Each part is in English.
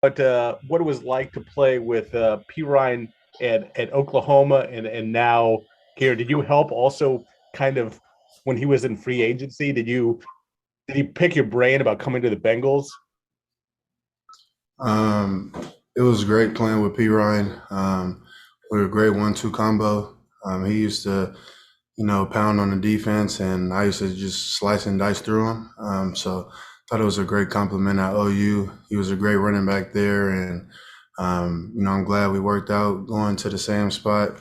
what it was like to play with P. Ryan at Oklahoma and now here. Did you help also kind of when he was in free agency? Did he pick your brain about coming to the Bengals? Um, it was great playing with P. Ryan. We were a great 1-2 combo. He used to, pound on the defense, and I used to just slice and dice through him. So thought it was a great compliment at OU. He was a great running back there, and I'm glad we worked out going to the same spot.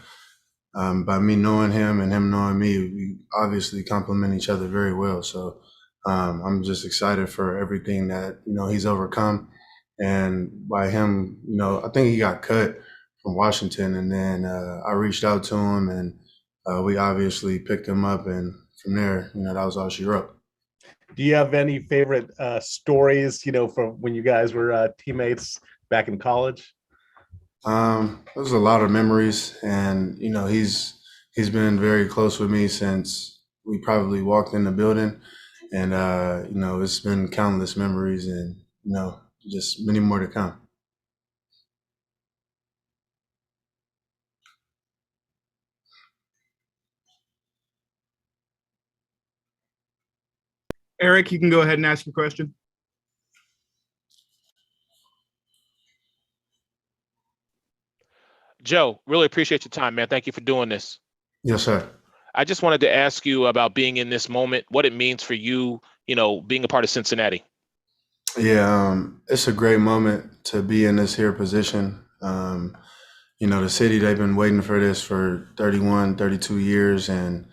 By me knowing him and him knowing me, we obviously complement each other very well. So I'm just excited for everything that he's overcome, and by him, I think he got cut from Washington, and then I reached out to him, and we obviously picked him up, and from there, that was all she wrote. Do you have any favorite stories, from when you guys were teammates back in college? There's a lot of memories, and he's been very close with me since we probably walked in the building, and it's been countless memories, and just many more to come. Eric, you can go ahead and ask your question. Joe, really appreciate your time, man. Thank you for doing this. Yes, sir. I just wanted to ask you about being in this moment, what it means for you, being a part of Cincinnati. Yeah, it's a great moment to be in this here position. The city, they've been waiting for this for 31, 32 years. And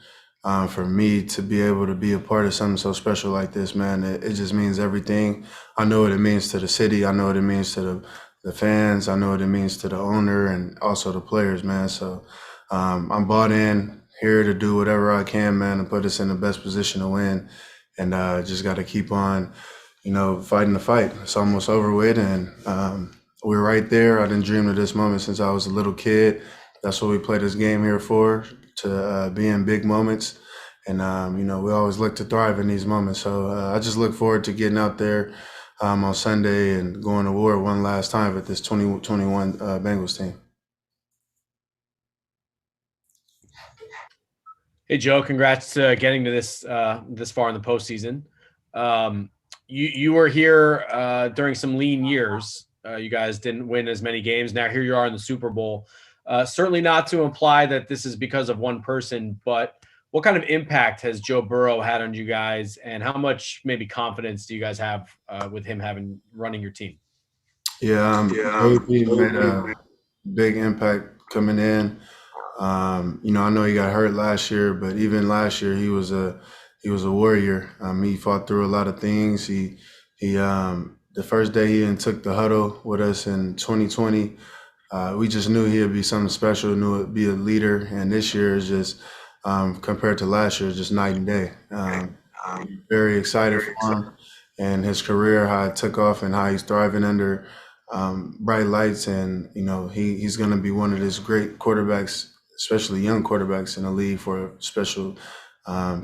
for me to be able to be a part of something so special like this, man, it just means everything. I know what it means to the city. I know what it means to the fans. I know what it means to the owner and also the players, man. So I'm bought in here to do whatever I can, man, to put us in the best position to win. And just got to keep on, fighting the fight. It's almost over with. And we're right there. I didn't dream of this moment since I was a little kid. That's what we play this game here for, to be in big moments. And, we always look to thrive in these moments. So I just look forward to getting out there on Sunday and going to war one last time with this 2021 Bengals team. Hey Joe, congrats to getting to this far in the postseason. You were here during some lean years. You guys didn't win as many games. Now here you are in the Super Bowl. Certainly not to imply that this is because of one person, but what kind of impact has Joe Burrow had on you guys, and how much maybe confidence do you guys have with him running your team? Yeah, he made a big impact coming in. I know he got hurt last year, but even last year he was a warrior. He fought through a lot of things. He the first day he took the huddle with us in 2020, we just knew he'd be something special, knew he'd be a leader. And this year is just compared to last year, just night and day. Very excited for him and his career, how it took off and how he's thriving under bright lights. And he's going to be one of these great quarterbacks, especially young quarterbacks in the league for a special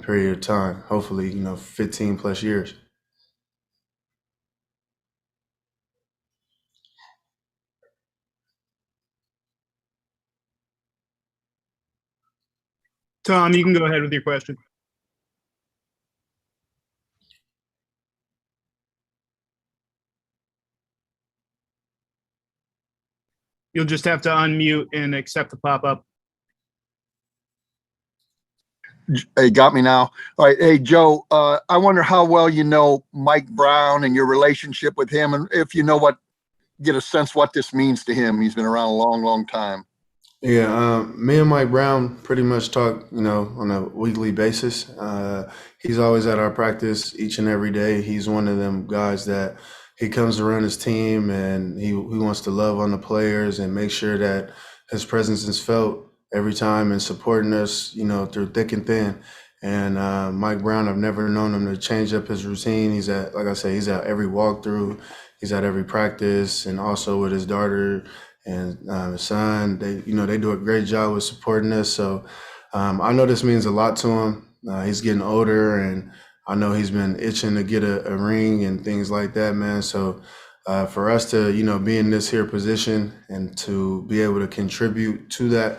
period of time. Hopefully, 15 plus years. Tom, you can go ahead with your question. You'll just have to unmute and accept the pop-up. Hey, got me now. All right. Hey, Joe, I wonder how well you know Mike Brown and your relationship with him, and if you know get a sense what this means to him. He's been around a long, long time. Yeah, me and Mike Brown pretty much talk, on a weekly basis. He's always at our practice each and every day. He's one of them guys that he comes around his team and he wants to love on the players and make sure that his presence is felt every time and supporting us, through thick and thin. And Mike Brown, I've never known him to change up his routine. Like I say, he's at every walkthrough, he's at every practice, and also with his daughter and his son. They do a great job with supporting us. So I know this means a lot to him. He's getting older, and I know he's been itching to get a ring and things like that, man. So for us to, be in this here position and to be able to contribute to that,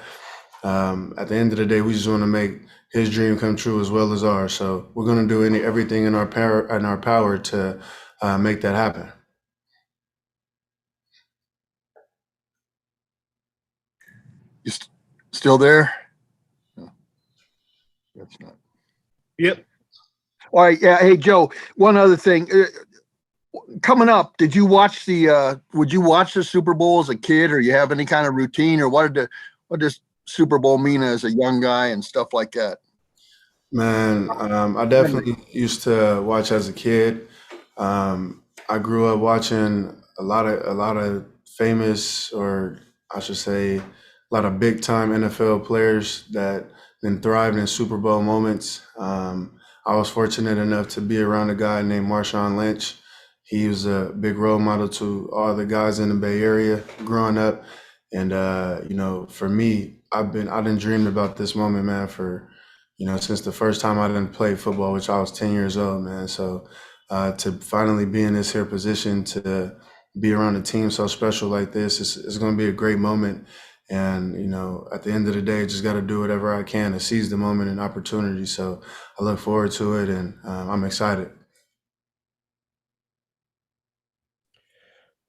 at the end of the day, we just want to make his dream come true as well as ours. So we're going to do everything in our power to make that happen. You still there? No, that's not. Yep. All right. Yeah. Hey, Joe, one other thing. Coming up, would you watch the Super Bowl as a kid, or you have any kind of routine, or what does Super Bowl mean as a young guy and stuff like that? Man, I definitely used to watch as a kid. I grew up watching a lot of famous, or I should say, a lot of big time NFL players that then thrived in Super Bowl moments. I was fortunate enough to be around a guy named Marshawn Lynch. He was a big role model to all the guys in the Bay Area growing up. And, for me, I've been dreaming about this moment, man, for, since the first time I didn't play football, which I was 10 years old, man. So to finally be in this here position, to be around a team so special like this, it's going to be a great moment. And, at the end of the day, just got to do whatever I can to seize the moment and opportunity. So I look forward to it, and I'm excited.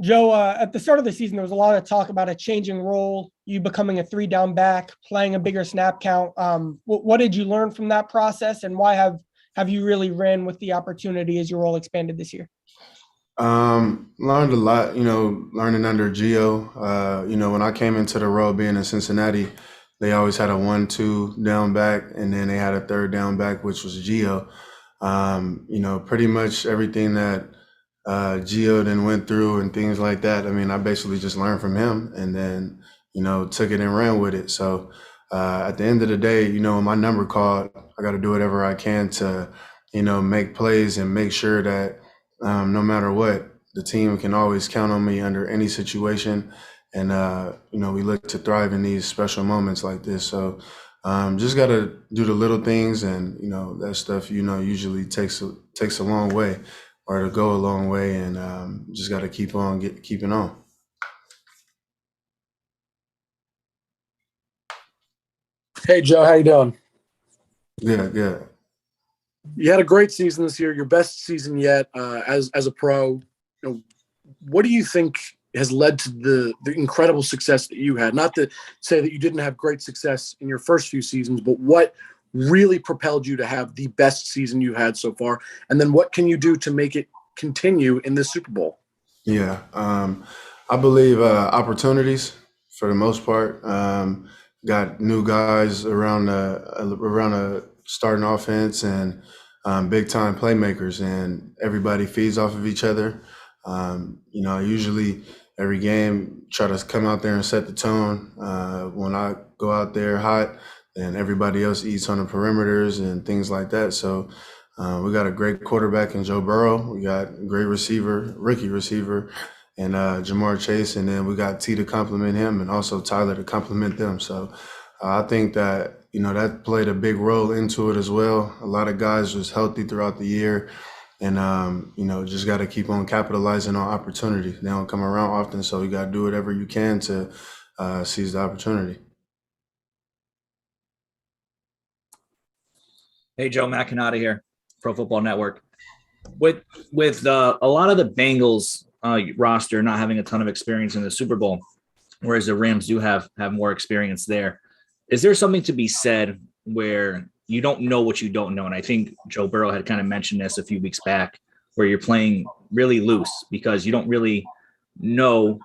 Joe, at the start of the season, there was a lot of talk about a changing role, you becoming a 3-down back, playing a bigger snap count. What did you learn from that process, and why have you really ran with the opportunity as your role expanded this year? Learned a lot, learning under Gio. When I came into the role being in Cincinnati, they always had a 1-2 down back, and then they had a 3rd down back, which was Gio. Pretty much everything that Gio then went through and things like that. I mean, I basically just learned from him and then, took it and ran with it. So at the end of the day, when my number called, I got to do whatever I can to, make plays and make sure that no matter what, the team can always count on me under any situation. And, we look to thrive in these special moments like this. So just got to do the little things, and, that stuff, usually takes a long way, or to go a long way, and just got to keeping on. Hey, Joe, how you doing? Good. You had a great season this year, your best season yet as a pro. What do you think has led to the incredible success that you had? Not to say that you didn't have great success in your first few seasons, but what really propelled you to have the best season you had so far? And then what can you do to make it continue in this Super Bowl? Yeah, I believe opportunities for the most part. Got new guys around a starting offense, and big time playmakers, and everybody feeds off of each other. Usually every game try to come out there and set the tone. When I go out there hot, then everybody else eats on the perimeters and things like that. So we got a great quarterback in Joe Burrow. We got a great rookie receiver, and Jamar Chase, and then we got T to complement him, and also Tyler to complement them. So I think that, that played a big role into it as well. A lot of guys was healthy throughout the year, and, just got to keep on capitalizing on opportunities. They don't come around often, so you got to do whatever you can to seize the opportunity. Hey, Joe, Matt Canada here, Pro Football Network. With a lot of the Bengals roster not having a ton of experience in the Super Bowl, whereas the Rams do have more experience there, is there something to be said where you don't know what you don't know? And I think Joe Burrow had kind of mentioned this a few weeks back, where you're playing really loose because you don't really know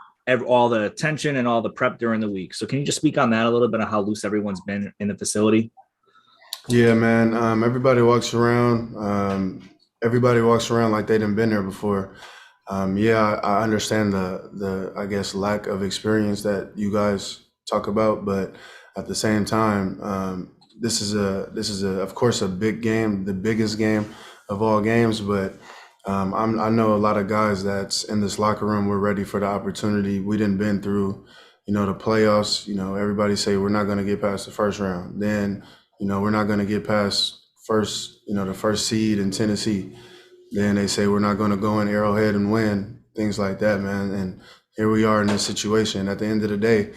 all the tension and all the prep during the week. So can you just speak on that a little bit, on how loose everyone's been in the facility? Yeah, man. Everybody walks around like they didn't been there before. I understand the I guess lack of experience that you guys talk about, but at the same time, this is of course a big game, the biggest game of all games. But I know a lot of guys that's in this locker room. We're ready for the opportunity. We didn't been through, the playoffs. Everybody say we're not going to get past the first round. Then, we're not going to get past the first seed in Tennessee. Then they say we're not going to go in Arrowhead and win. things like that, man. And here we are in this situation. At the end of the day,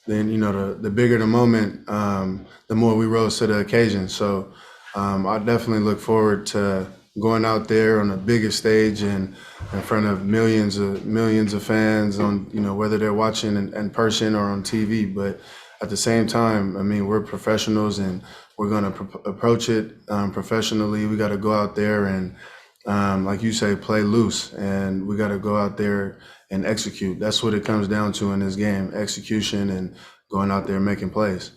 then, you know, the bigger the moment, the more we rose to the occasion. So I definitely look forward to going out there on the biggest stage and in front of millions of fans on, you know, whether they're watching in person or on TV. But at the same time, I mean, we're professionals and we're going to approach it professionally. We got to go out there and, like you say, play loose, and we got to go out there and execute. That's what it comes down to in this game: execution and going out there and making plays.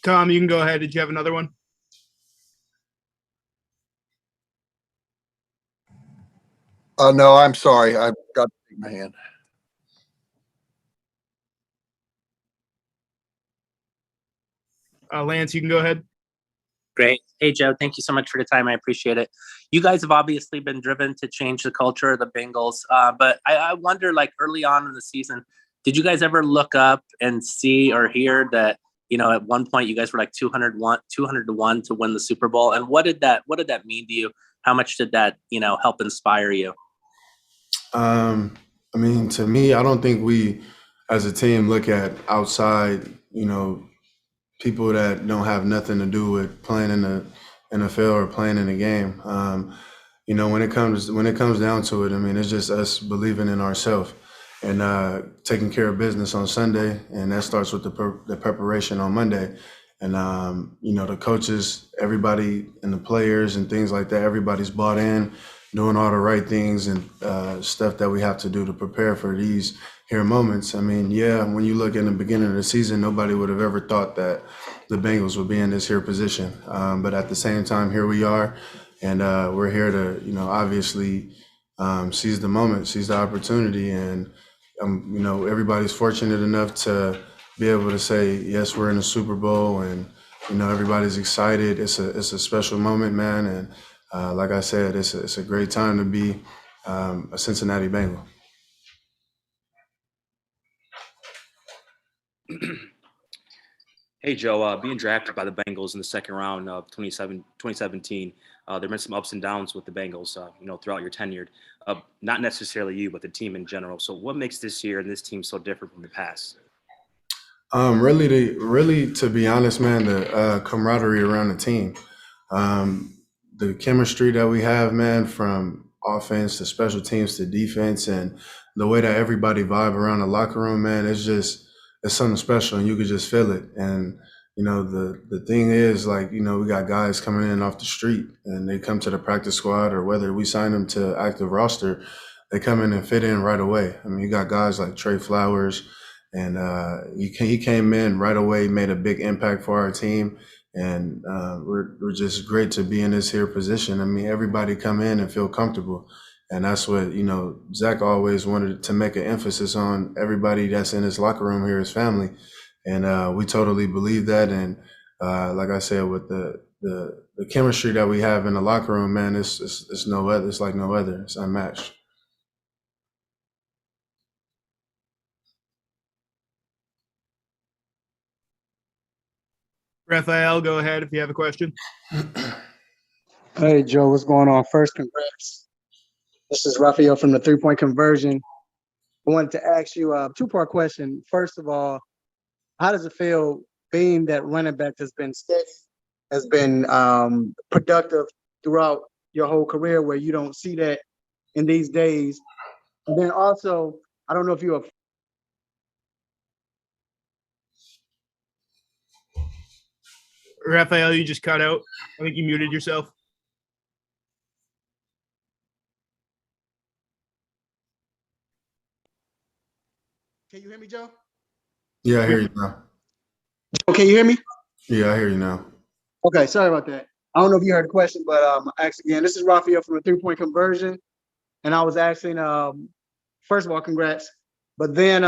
Tom, you can go ahead. Did you have another one? No, I'm sorry. I've got to take my hand. Lance, you can go ahead. Great. Hey, Joe, thank you so much for the time. I appreciate it. You guys have obviously been driven to change the culture of the Bengals. But I wonder, like early on in the season, did you guys ever look up and see or hear that, you know, at one point you guys were like 200 to 1 to win the Super Bowl? And what did that mean to you? How much did that, you know, help inspire you? I mean, to me, I don't think we as a team look at outside, you know, people that don't have nothing to do with playing in the NFL or playing in the game. You know, when it comes down to it, I mean, it's just us believing in ourselves and taking care of business on Sunday, and that starts with the preparation on Monday. And you know, the coaches, everybody, and the players and things like that, everybody's bought in, doing all the right things and stuff that we have to do to prepare for these here moments. I mean, yeah, when you look in the beginning of the season, nobody would have ever thought that the Bengals would be in this here position. But at the same time, here we are, and we're here to, you know, obviously seize the moment, seize the opportunity. And, you know, everybody's fortunate enough to be able to say, yes, we're in the Super Bowl, and, you know, everybody's excited. It's a special moment, man. And like I said, it's a great time to be a Cincinnati Bengal. Hey, Joe, being drafted by the Bengals in the second round of 2017, there have been some ups and downs with the Bengals, you know, throughout your tenure. Not necessarily you, but the team in general. So what makes this year and this team so different from the past? Really, to be honest, man, the camaraderie around the team, the chemistry that we have, man, from offense to special teams to defense, and the way that everybody vibe around the locker room, man, it's something special, and you could just feel it. And, you know, the thing is, like, you know, we got guys coming in off the street and they come to the practice squad, or whether we sign them to active roster, they come in and fit in right away. I mean, you got guys like Trey Flowers, and he came in right away, made a big impact for our team. And we're just great to be in this here position. I mean, everybody come in and feel comfortable. And that's what, you know, Zach always wanted to make an emphasis on. Everybody that's in his locker room here is family. And we totally believe that. And like I said, with the chemistry that we have in the locker room, man, it's no other. It's like no other. It's unmatched. Raphael, go ahead if you have a question. Hey, Joe, what's going on? First, congrats. This is Raphael from the 3-point conversion. I wanted to ask you a two-part question. First of all, how does it feel being that running back has been steady, has been productive throughout your whole career, where you don't see that in these days? And then also, I don't know if you're Raphael, you just cut out. I think you muted yourself. Can you hear me, Joe? Yeah, I hear you now. Can you hear me? Yeah, I hear you now. Okay, sorry about that. I don't know if you heard the question, but again, this is Raphael from the 3-point conversion. And I was asking, first of all, congrats. But then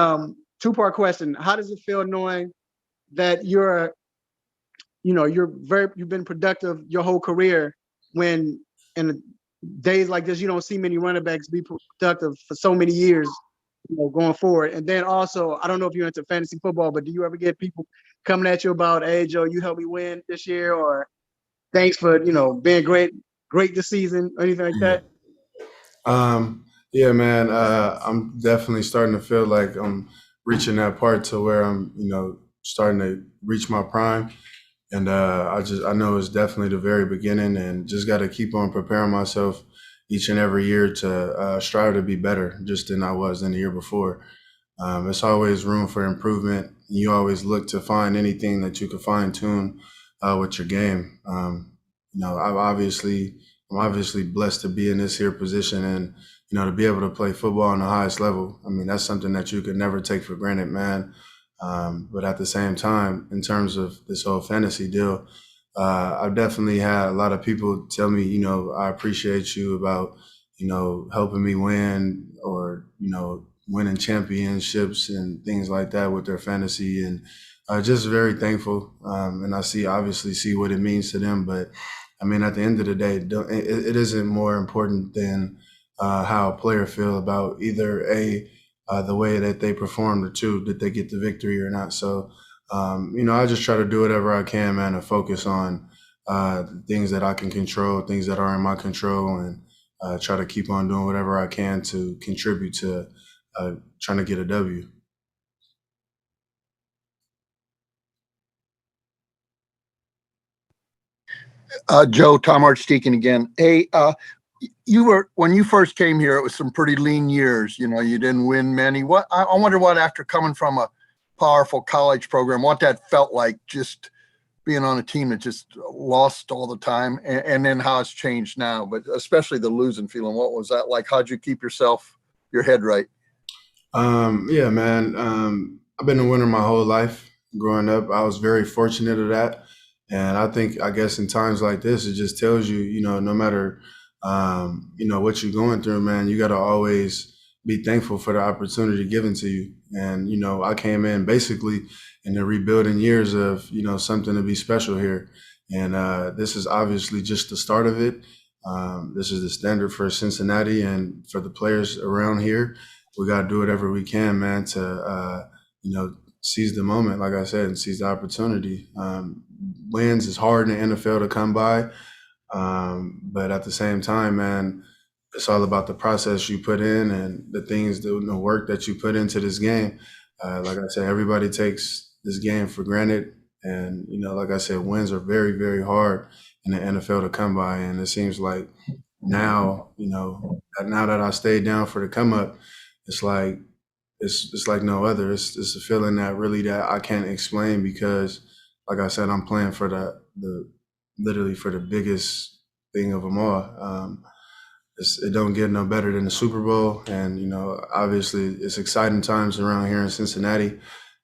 two-part question. How does it feel knowing that you've been productive your whole career, when in days like this, you don't see many running backs be productive for so many years going forward? And then also, I don't know if you're into fantasy football, but do you ever get people coming at you about, hey, Joe, you helped me win this year, or thanks for, being great this season, or anything like that? Yeah, man. I'm definitely starting to feel like I'm reaching that part to where I'm, starting to reach my prime. And I know it's definitely the very beginning, and just got to keep on preparing myself each and every year to strive to be better just than I was in the year before. It's always room for improvement. You always look to find anything that you can fine tune with your game. I'm obviously blessed to be in this here position, and to be able to play football on the highest level. I mean, that's something that you could never take for granted, man. But at the same time, in terms of this whole fantasy deal, I've definitely had a lot of people tell me, I appreciate you about, helping me win, or, winning championships and things like that with their fantasy. And just very thankful. And I obviously see what it means to them. But I mean, at the end of the day, it isn't more important than how a player feel about either the way that they performed, or two, did they get the victory or not. So, I just try to do whatever I can, man, and focus on things that I can control, things that are in my control, and try to keep on doing whatever I can to contribute to trying to get a W. Joe, Tom Archdeacon again. Hey, when you first came here, it was some pretty lean years. You didn't win many. I wonder what, after coming from a powerful college program, what that felt like, just being on a team that just lost all the time, and then how it's changed now, but especially the losing feeling. What was that like? How'd you keep your head right? Yeah, man. I've been a winner my whole life. Growing up, I was very fortunate of that. And I guess in times like this, it just tells you, no matter, what you're going through, man, you got to always be thankful for the opportunity given to you. And, I came in basically in the rebuilding years of, something to be special here. And this is obviously just the start of it. This is the standard for Cincinnati and for the players around here. We got to do whatever we can, man, to, seize the moment, like I said, and seize the opportunity. Wins is hard in the NFL to come by. But at the same time, man, it's all about the process you put in and the work that you put into this game. Like I said, everybody takes this game for granted. And, like I said, wins are very, very hard in the NFL to come by. And it seems like now, now that I stayed down for the come up, it's like no other. It's a feeling that I can't explain, because, like I said, I'm playing for literally for the biggest thing of them all. It don't get no better than the Super Bowl, and obviously it's exciting times around here in Cincinnati.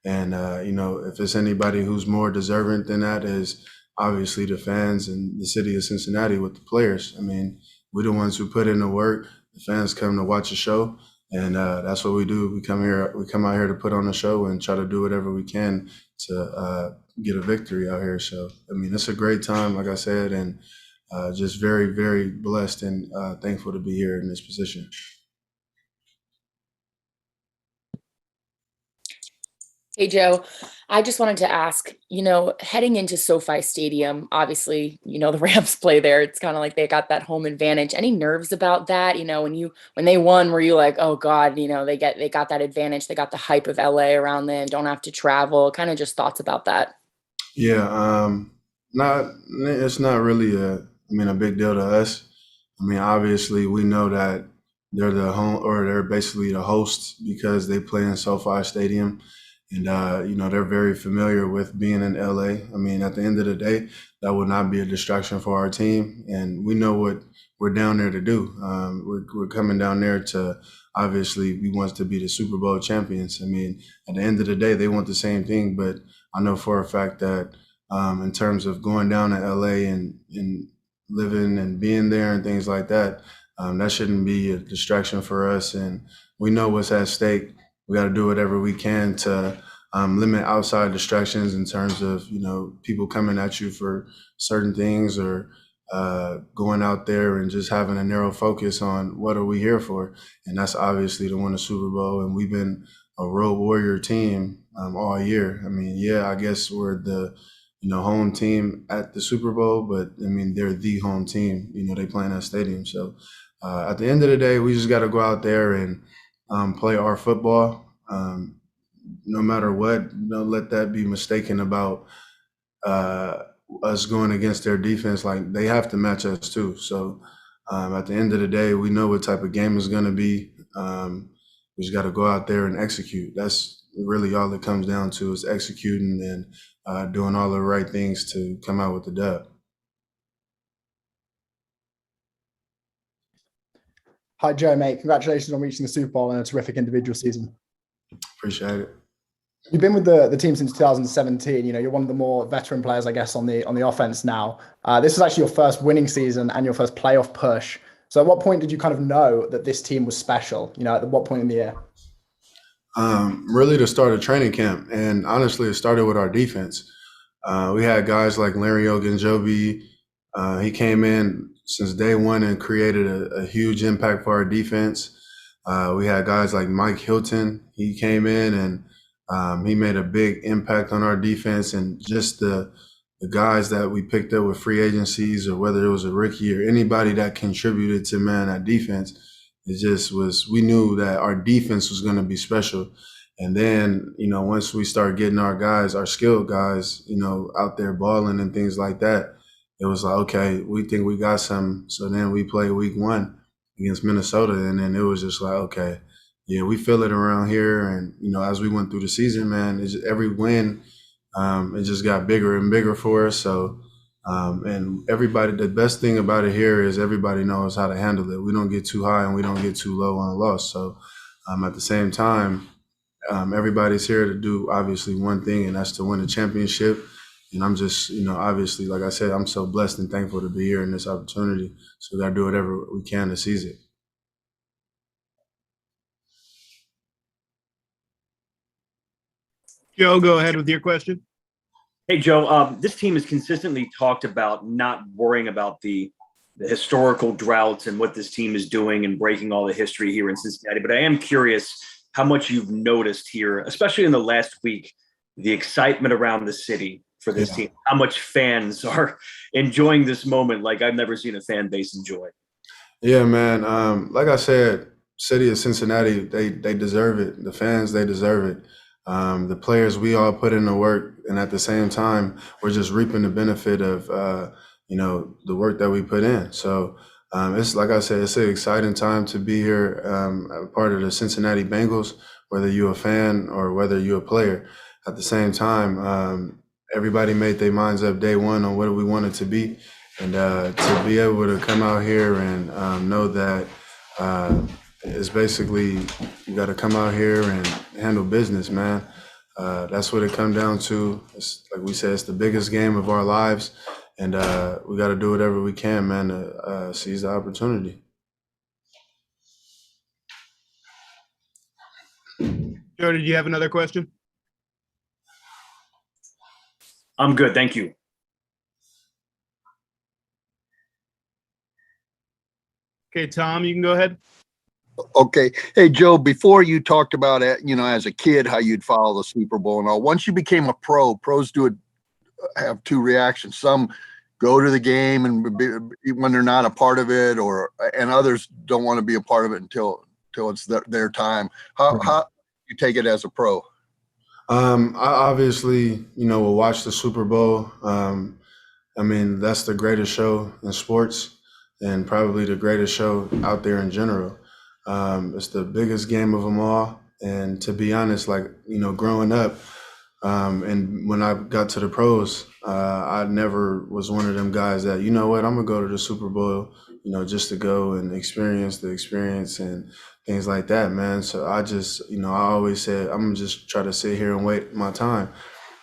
And if it's anybody who's more deserving than that, is obviously the fans and the city of Cincinnati with the players. I mean, we're the ones who put in the work. The fans come to watch a show. And that's what we do. We come out here to put on a show and try to do whatever we can to get a victory out here. So, I mean, it's a great time, like I said, and just very, very blessed and thankful to be here in this position. Hey, Joe, I just wanted to ask, heading into SoFi Stadium, obviously, the Rams play there. It's kind of like they got that home advantage. Any nerves about that? When they won, were you like, oh God, they got that advantage. They got the hype of LA around them, don't have to travel, kind of just thoughts about that. Yeah. It's not really a big deal to us. I mean, obviously we know that they're the home, or they're basically the hosts, because they play in SoFi Stadium. And, they're very familiar with being in LA. I mean, at the end of the day, that would not be a distraction for our team. And we know what we're down there to do. We're coming down there to, obviously, we want to be the Super Bowl champions. I mean, at the end of the day, they want the same thing. But I know for a fact that in terms of going down to LA and living and being there and things like that, that shouldn't be a distraction for us. And we know what's at stake. We got to do whatever we can to limit outside distractions in terms of, people coming at you for certain things, or, going out there and just having a narrow focus on what are we here for, and that's obviously to win a Super Bowl. And we've been a road warrior team all year. I mean, yeah, I guess we're the home team at the Super Bowl, but I mean they're the home team. They play in that stadium. So at the end of the day, we just got to go out there and play our football. No matter what, don't let that be mistaken about us going against their defense. Like, they have to match us too. So at the end of the day, we know what type of game it's going to be. We just got to go out there and execute. That's really all it comes down to, is executing and doing all the right things to come out with the dub. Hi, Joe, mate. Congratulations on reaching the Super Bowl and a terrific individual season. Appreciate it. You've been with the team since 2017. You're one of the more veteran players, I guess, on the offense now. This is actually your first winning season and your first playoff push. So at what point did you kind of know that this team was special? At what point in the year? Really the start of training camp. And honestly, it started with our defense. We had guys like Larry Ogunjobi. He came in since day one and created a huge impact for our defense. We had guys like Mike Hilton. He came in and he made a big impact on our defense, and just the guys that we picked up with free agencies, or whether it was a rookie or anybody that contributed to that defense, it just was, we knew that our defense was going to be special. And then, once we started getting our guys, our skilled guys, out there balling and things like that, it was like, okay, we think we got some. So then we played week 1 against Minnesota, and then it was just like, okay, yeah, we feel it around here. And, as we went through the season, man, every win, it just got bigger and bigger for us. So, and everybody, the best thing about it here is everybody knows how to handle it. We don't get too high and we don't get too low on a loss. So at the same time, everybody's here to do obviously one thing, and that's to win a championship. And I'm just, obviously, like I said, I'm so blessed and thankful to be here in this opportunity. So we got to do whatever we can to seize it. Joe, go ahead with your question. Hey, Joe, this team has consistently talked about not worrying about the historical droughts and what this team is doing and breaking all the history here in Cincinnati. But I am curious how much you've noticed here, especially in the last week, the excitement around the city for this team, how much fans are enjoying this moment like I've never seen a fan base enjoy. Yeah, man. Like I said, city of Cincinnati, they deserve it. The fans, they deserve it. The players, we all put in the work, and at the same time, we're just reaping the benefit of, the work that we put in. So it's, like I said, it's an exciting time to be here, a part of the Cincinnati Bengals, whether you're a fan or whether you're a player. At the same time, everybody made their minds up day one on what we wanted to be. And to be able to come out here and know that it's basically, you got to come out here and handle business, man. That's what it comes down to. It's, like we said, it's the biggest game of our lives, and we got to do whatever we can, man, to seize the opportunity. Joe, did you have another question? I'm good, thank you. Okay, Tom, you can go ahead. Okay. Hey, Joe, before you talked about it, as a kid, how you'd follow the Super Bowl and all. Once you became a pro, pros have two reactions. Some go to the game and when they're not a part of it, and others don't want to be a part of it until it's their time. How do you take it as a pro? I obviously, will watch the Super Bowl. I mean, that's the greatest show in sports and probably the greatest show out there in general. It's the biggest game of them all. And to be honest, growing up, and when I got to the pros, I never was one of them guys that, I'm going to go to the Super Bowl, just to go and experience the experience and things like that, man. So I just, I always said, I'm going to just try to sit here and wait my time.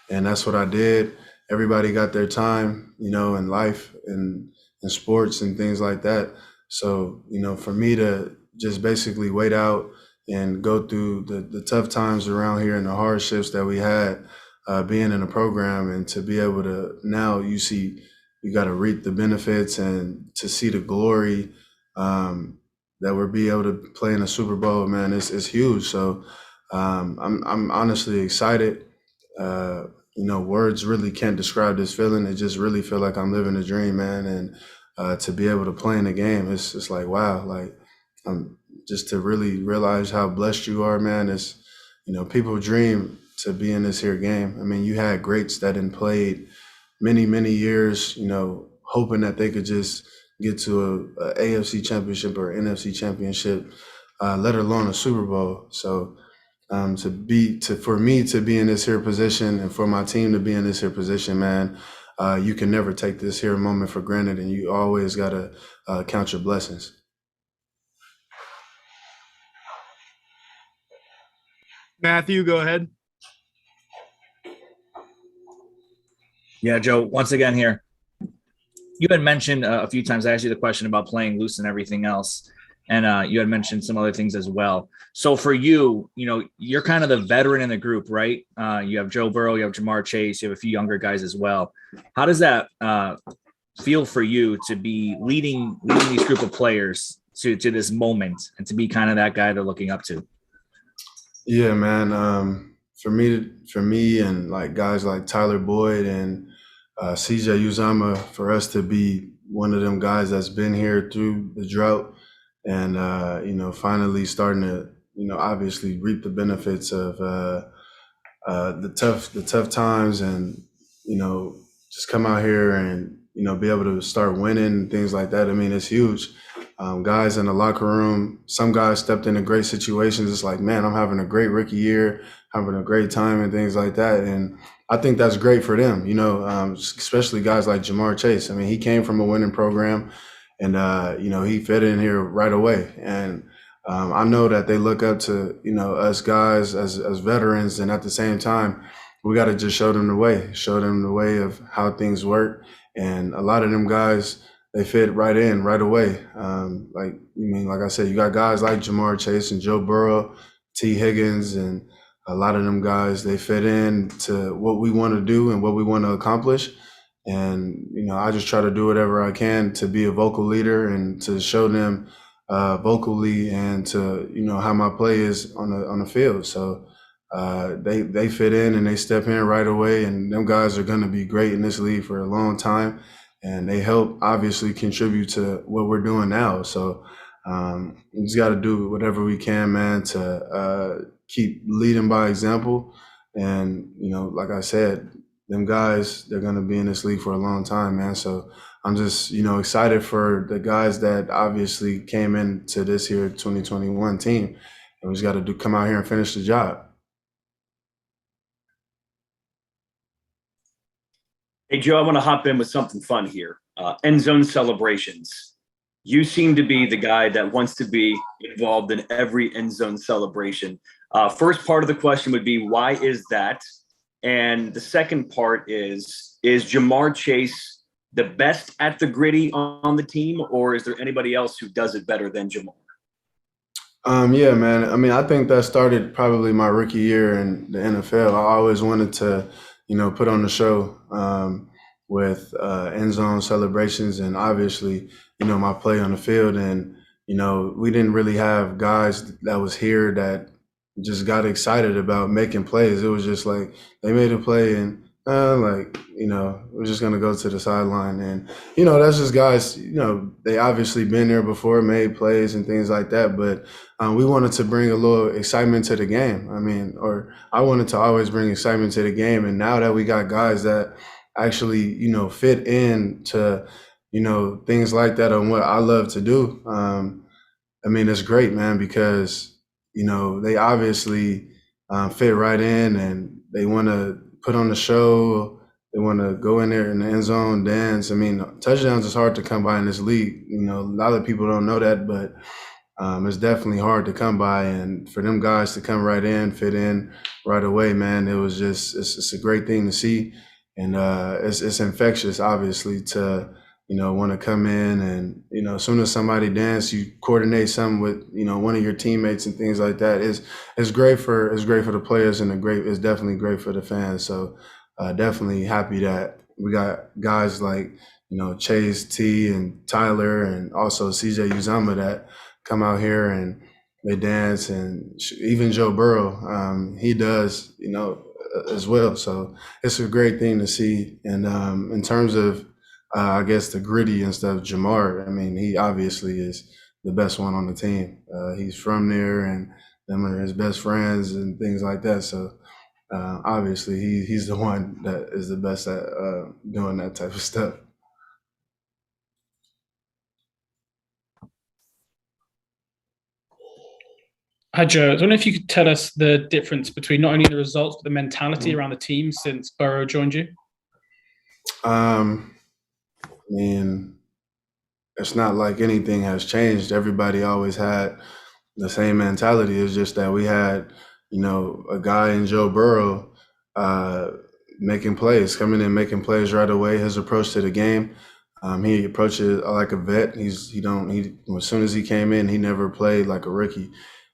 And that's what I did. Everybody got their time, in life and in sports and things like that. So, for me to just basically wait out and go through the tough times around here and the hardships that we had being in a program, and to be able to, now you see you got to reap the benefits and to see the glory that we'll be able to play in the Super Bowl, man, it's huge. So I'm honestly excited. Words really can't describe this feeling. It just really feel like I'm living a dream, man. And to be able to play in the game, it's like, wow, like just to really realize how blessed you are, man. It's, people dream to be in this here game. I mean, you had greats that had played many, many years, hoping that they could just get to a AFC championship or NFC championship, let alone a Super Bowl. So for me to be in this here position and for my team to be in this here position, man, you can never take this here moment for granted, and you always got to count your blessings. Matthew, go ahead. Yeah, Joe, once again here. You had mentioned a few times, I asked you the question about playing loose and everything else, and you had mentioned some other things as well. So for you, you're kind of the veteran in the group, right? You have Joe Burrow, you have Jamar Chase, you have a few younger guys as well. How does that feel for you to be leading these group of players to this moment and to be kind of that guy they're looking up to? Yeah, man. For me and like guys like Tyler Boyd and CJ Uzama, for us to be one of them guys that's been here through the drought and, finally starting to, obviously reap the benefits of the tough times and, just come out here and, be able to start winning and things like that. I mean, it's huge. Guys in the locker room, some guys stepped into great situations. It's like, man, I'm having a great rookie year, having a great time and things like that. And I think that's great for them, especially guys like Jamar Chase. I mean, he came from a winning program and, he fit in here right away. And I know that they look up to, us guys as veterans. And at the same time, we got to just show them the way of how things work. And a lot of them guys, they fit right in right away. Like I said, you got guys like Jamar Chase and Joe Burrow, T. Higgins, and a lot of them guys, they fit in to what we want to do and what we want to accomplish. And, I just try to do whatever I can to be a vocal leader and to show them vocally and to, how my play is on the field. So they fit in and they step in right away. And them guys are going to be great in this league for a long time. And they help obviously contribute to what we're doing now. So we just got to do whatever we can, man, to keep leading by example. And, like I said, them guys, they're going to be in this league for a long time, man. So I'm just, excited for the guys that obviously came into this here 2021 team. And we just got to come out here and finish the job. Hey, Joe, I want to hop in with something fun here. End zone celebrations. You seem to be the guy that wants to be involved in every end zone celebration. First part of the question would be, why is that? And the second part is Jamar Chase the best at the gritty on the team, or is there anybody else who does it better than Jamar? Yeah, man. I mean, I think that started probably my rookie year in the NFL. I always wanted to, put on the show with end zone celebrations and obviously, my play on the field. And, we didn't really have guys that was here that just got excited about making plays. It was just like they made a play and we're just going to go to the sideline. And, that's just guys, they obviously been there before, made plays and things like that. But we wanted to bring a little excitement to the game. I wanted to always bring excitement to the game. And now that we got guys that actually, fit in to, things like that on what I love to do. It's great, man, because, they obviously fit right in and they want to put on the show. They want to go in there in the end zone, dance. Touchdowns is hard to come by in this league. A lot of people don't know that, but it's definitely hard to come by. And for them guys to come right in, fit in right away, man, it was just, it's a great thing to see. And it's infectious, obviously, to, want to come in and, as soon as somebody dance, you coordinate something with, one of your teammates and things like that. It's great for the players and it's definitely great for the fans. So definitely happy that we got guys like Chase T and Tyler and also CJ Uzama that come out here and they dance, and even Joe Burrow, he does, as well. So it's a great thing to see. And in terms of, I guess, the gritty and stuff, Jamar, I mean, he obviously is the best one on the team. He's from there, and them are his best friends and things like that. So obviously, he's the one that is the best at doing that type of stuff. Hi, Joe. I was wondering if you could tell us the difference between not only the results, but the mentality around the team since Burrow joined you. I mean, it's not like anything has changed. Everybody always had the same mentality. It's just that we had, a guy in Joe Burrow making plays, coming in, making plays right away. His approach to the game, he approaches like a vet. As soon as he came in, he never played like a rookie.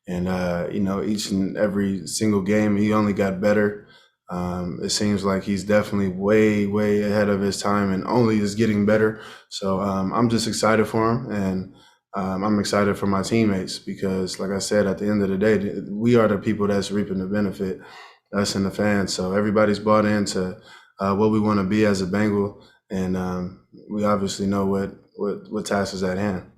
And, each and every single game, he only got better. It seems like he's definitely way, way ahead of his time and only is getting better. So I'm just excited for him, and I'm excited for my teammates because, like I said, at the end of the day, we are the people that's reaping the benefit, us and the fans. So everybody's bought into what we want to be as a Bengal, and we obviously know what task is at hand.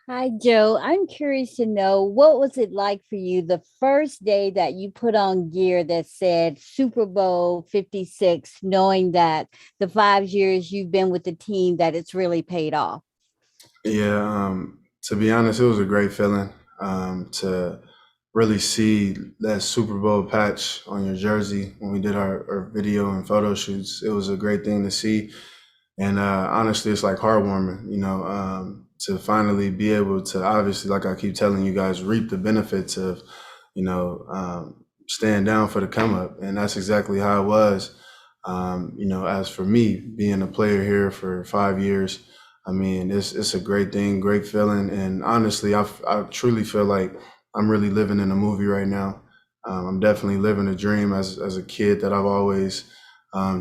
Hi, Joe. I'm curious to know, what was it like for you the first day that you put on gear that said Super Bowl 56, knowing that the 5 years you've been with the team, that it's really paid off? Yeah, to be honest, it was a great feeling to really see that Super Bowl patch on your jersey when we did our video and photo shoots. It was a great thing to see. And honestly, it's like heartwarming, to finally be able to, obviously, like I keep telling you guys, reap the benefits of, staying down for the come up. And that's exactly how it was. As for me, being a player here for 5 years, I mean, it's a great thing, great feeling. And honestly, I truly feel like I'm really living in a movie right now. I'm definitely living a dream as a kid that I've always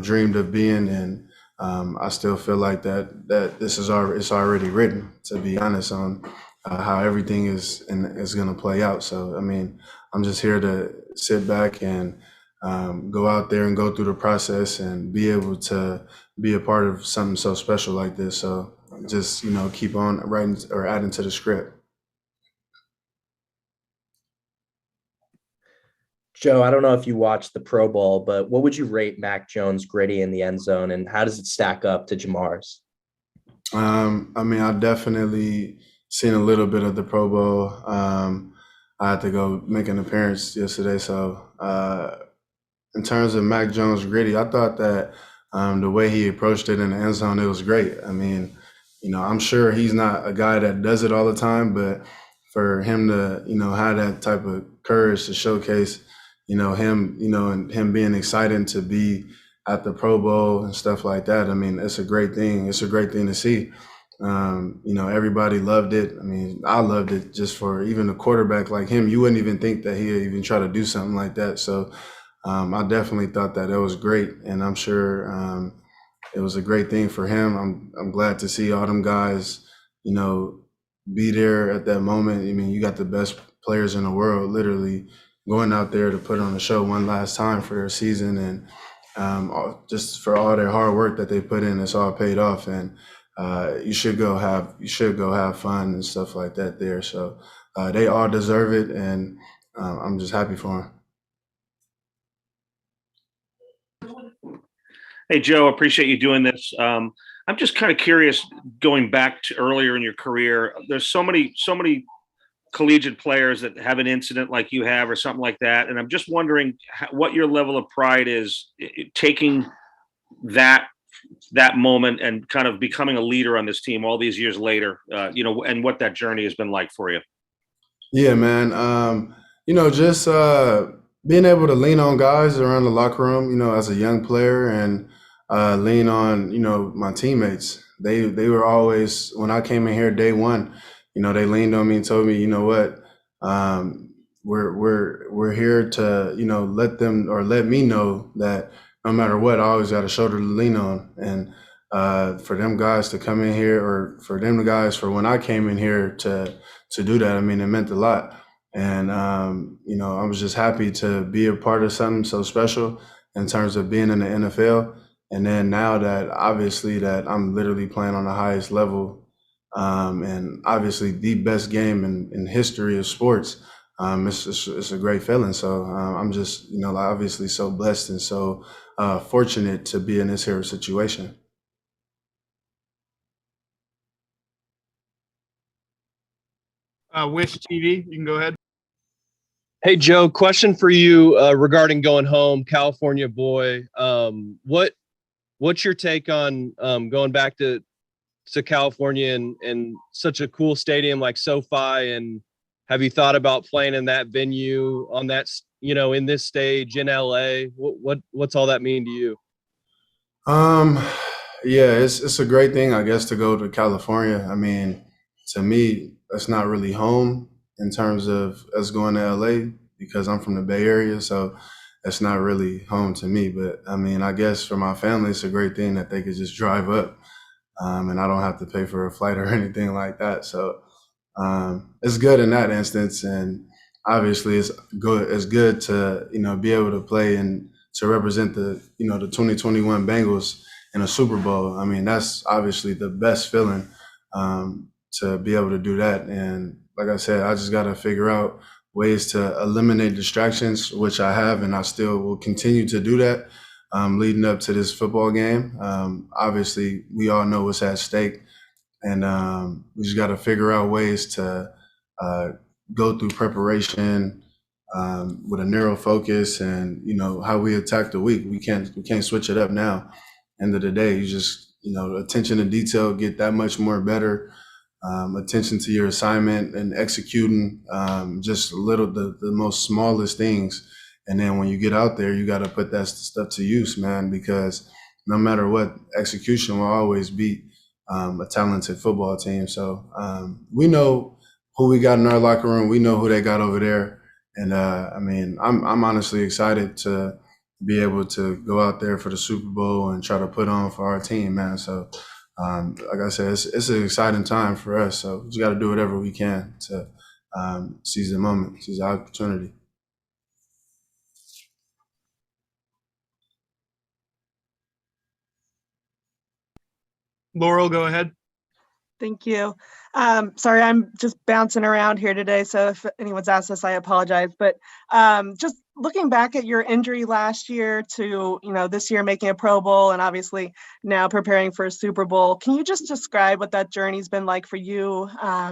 dreamed of being. And I still feel like that this is it's already written, to be honest, on how everything is going to play out. So, I mean, I'm just here to sit back and go out there and go through the process and be able to be a part of something so special like this. So just, keep on writing or adding to the script. Joe, I don't know if you watched the Pro Bowl, but what would you rate Mac Jones' gritty in the end zone, and how does it stack up to Jamar's? I mean, I definitely seen a little bit of the Pro Bowl. I had to go make an appearance yesterday. So in terms of Mac Jones' gritty, I thought that the way he approached it in the end zone, it was great. I mean, I'm sure he's not a guy that does it all the time, but for him to, have that type of courage to showcase him, and him being excited to be at the Pro Bowl and stuff like that. I mean, it's a great thing. It's a great thing to see. Everybody loved it. I mean, I loved it just for even a quarterback like him. You wouldn't even think that he'd even try to do something like that. So I definitely thought that was great. And I'm sure it was a great thing for him. I'm glad to see all them guys, be there at that moment. I mean, you got the best players in the world, literally, going out there to put on a show one last time for their season, and just for all their hard work that they put in, it's all paid off. And you should go have fun and stuff like that there. So they all deserve it, and I'm just happy for them. Hey, Joe, appreciate you doing this. I'm just kind of curious, going back to earlier in your career, there's so many collegiate players that have an incident like you have or something like that. And I'm just wondering what your level of pride is taking that moment and kind of becoming a leader on this team all these years later, and what that journey has been like for you. Yeah, man. Just being able to lean on guys around the locker room, as a young player, and lean on, my teammates. They were always, when I came in here day one, they leaned on me and told me, you know what, we're here to, let them or let me know that no matter what, I always got a shoulder to lean on. And for them guys to come in here, or for them guys for when I came in here to do that, I mean, it meant a lot. And I was just happy to be a part of something so special in terms of being in the NFL. And then now that obviously that I'm literally playing on the highest level, and obviously the best game in history of sports, it's a great feeling. So I'm just, obviously so blessed and so fortunate to be in this here situation. Wish TV, you can go ahead. Hey, Joe, question for you regarding going home, California boy. What's your take on going back to California and such a cool stadium like SoFi? And have you thought about playing in that venue on that, in this stage in LA? What's all that mean to you? Yeah, it's a great thing, I guess, to go to California. I mean, to me, that's not really home in terms of us going to LA because I'm from the Bay Area, so that's not really home to me. But I mean, I guess for my family, it's a great thing that they could just drive up, and I don't have to pay for a flight or anything like that. So it's good in that instance, and obviously it's good. It's good to be able to play and to represent the the 2021 Bengals in a Super Bowl. I mean, that's obviously the best feeling to be able to do that. And like I said, I just got to figure out ways to eliminate distractions, which I have, and I still will continue to do that leading up to this football game. Obviously, we all know what's at stake, and we just got to figure out ways to go through preparation with a narrow focus, and how we attack the week. We can't switch it up now. End of the day, you just attention to detail, get that much more better. Attention to your assignment and executing just the most smallest things. And then when you get out there, you got to put that stuff to use, man, because no matter what, execution will always beat a talented football team. So we know who we got in our locker room. We know who they got over there. And I mean, I'm honestly excited to be able to go out there for the Super Bowl and try to put on for our team, man. So like I said, it's an exciting time for us. So we just got to do whatever we can to seize the moment, seize the opportunity. Laurel, go ahead. Thank you. Sorry, I'm just bouncing around here today, so if anyone's asked this, I apologize. But just looking back at your injury last year to, this year making a Pro Bowl and obviously now preparing for a Super Bowl, can you just describe what that journey's been like for you,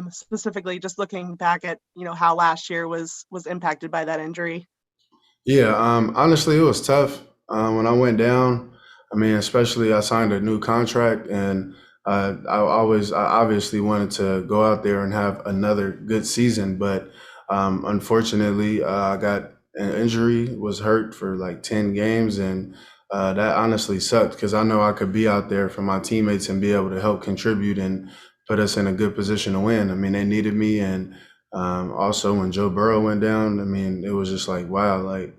specifically just looking back at, how last year was impacted by that injury? Yeah, honestly, it was tough when I went down. I mean, especially I signed a new contract, and I obviously wanted to go out there and have another good season, but unfortunately, I got an injury, was hurt for like 10 games, and that honestly sucked because I know I could be out there for my teammates and be able to help contribute and put us in a good position to win. I mean, they needed me, and also when Joe Burrow went down, I mean, it was just like, wow, like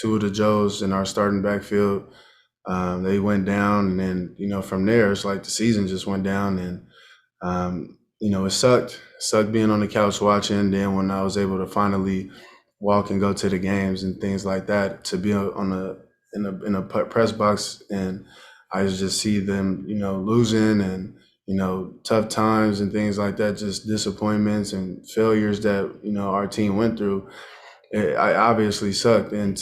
two of the Joes in our starting backfield. They went down, and then from there it's like the season just went down, and it sucked being on the couch watching. Then when I was able to finally walk and go to the games and things like that, to be in a press box, and I just see them losing, and tough times and things like that, just disappointments and failures that our team went through. I obviously sucked, and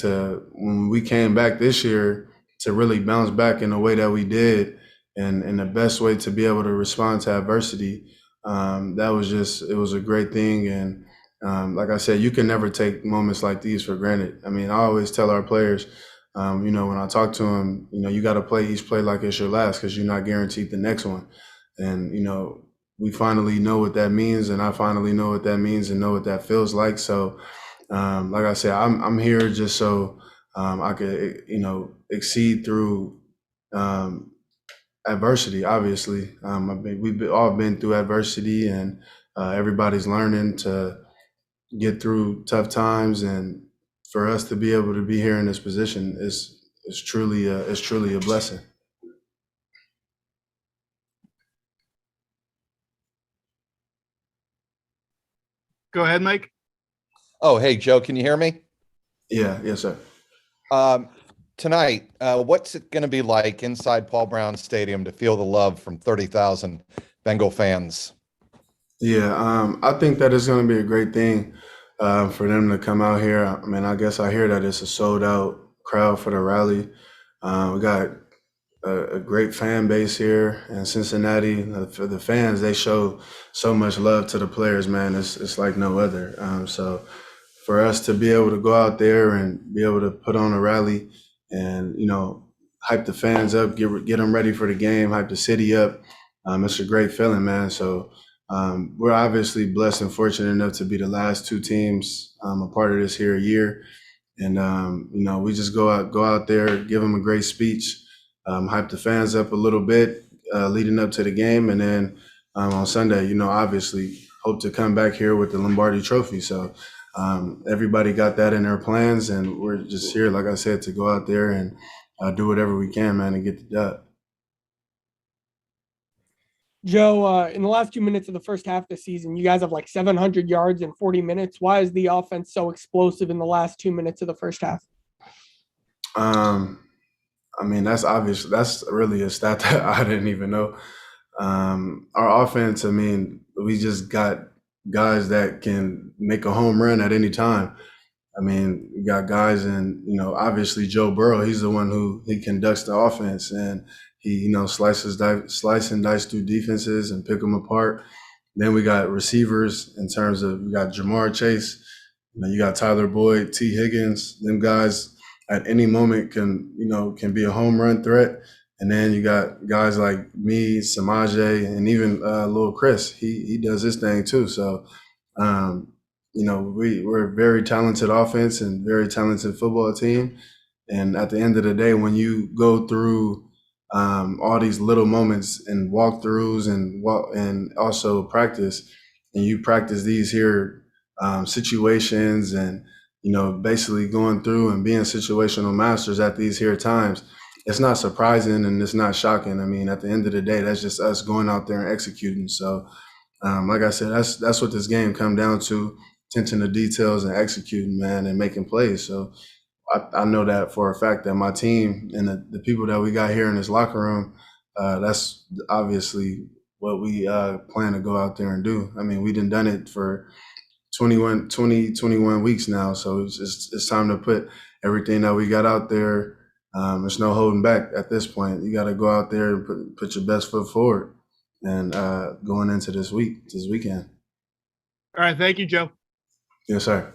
when we came back this year to really bounce back in the way that we did, and the best way to be able to respond to adversity, it was a great thing. And like I said, you can never take moments like these for granted. I mean, I always tell our players, when I talk to them, you got to play each play like it's your last, because you're not guaranteed the next one. And we finally know what that means, and I finally know what that means and know what that feels like. So like I said, I'm here just so I could, exceed through adversity. Obviously, we've all been through adversity, and everybody's learning to get through tough times, and for us to be able to be here in this position is truly a blessing. Go ahead, Mike. Oh, hey, Joe, can you hear me? Yeah, yes, sir. Tonight, what's it going to be like inside Paul Brown Stadium to feel the love from 30,000 Bengal fans? Yeah, I think that it's going to be a great thing for them to come out here. I mean, I guess I hear that it's a sold out crowd for the rally. We got a great fan base here in Cincinnati. For the fans, they show so much love to the players, man. It's like no other. So for us to be able to go out there and be able to put on a rally and, hype the fans up, get them ready for the game, hype the city up, it's a great feeling, man. So we're obviously blessed and fortunate enough to be the last two teams a part of this here year. And, we just go out there, give them a great speech, hype the fans up a little bit leading up to the game. And then on Sunday, obviously hope to come back here with the Lombardi Trophy. So everybody got that in their plans, and we're just here, like I said, to go out there and do whatever we can, man, and get the dub. Joe, in the last 2 minutes of the first half of the season, you guys have like 700 yards in 40 minutes. Why is the offense so explosive in the last 2 minutes of the first half? I mean, that's obvious. That's really a stat that I didn't even know. Our offense, I mean, we just got guys that can make a home run at any time. I mean, we got guys in, obviously Joe Burrow, he's the one who he conducts the offense, and he, slice and dice through defenses and pick them apart. Then we got receivers in terms of, we got Jamar Chase, you got Tyler Boyd, T. Higgins. Them guys at any moment can be a home run threat. And then you got guys like me, Samaje, and even little Chris. He does his thing too. So, we're a very talented offense and very talented football team. And at the end of the day, when you go through all these little moments and walkthroughs and also practice, and you practice these here situations and, basically going through and being situational masters at these here times, it's not surprising and it's not shocking. I mean, at the end of the day, that's just us going out there and executing. So, like I said, that's what this game come down to: attention to details and executing, man, and making plays. So I know that for a fact that my team and the people that we got here in this locker room, that's obviously what we plan to go out there and do. I mean, we done it for 21 weeks now. So it's time to put everything that we got out there. There's no holding back at this point. You got to go out there and put your best foot forward and going into this weekend. All right. Thank you, Joe. Yes, sir.